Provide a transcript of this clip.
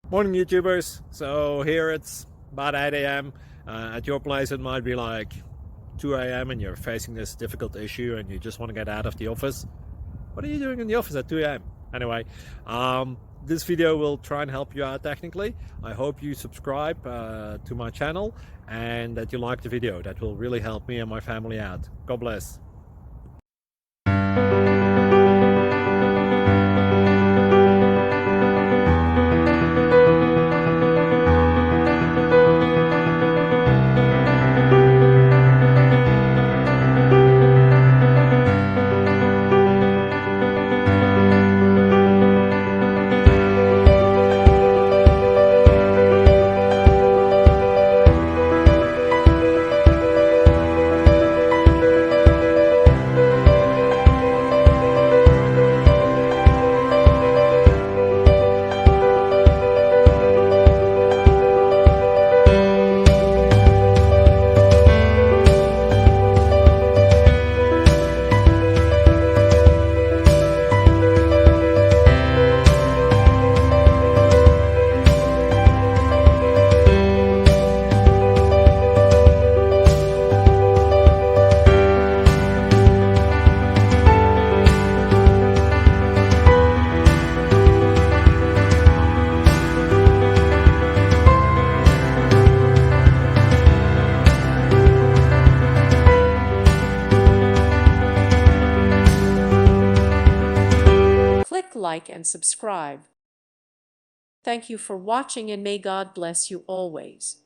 Morning YouTubers. So here it's about 8 a.m. At your place it might be like 2 a.m. and you're facing this difficult issue and you just want to get out of the office. What are you doing in the office at 2 a.m.? Anyway, this video will try and help you out technically. I hope you subscribe to my channel and that you like the video. That will really help me and my family out. God bless. Click like and subscribe. Thank you for watching and may God bless you always.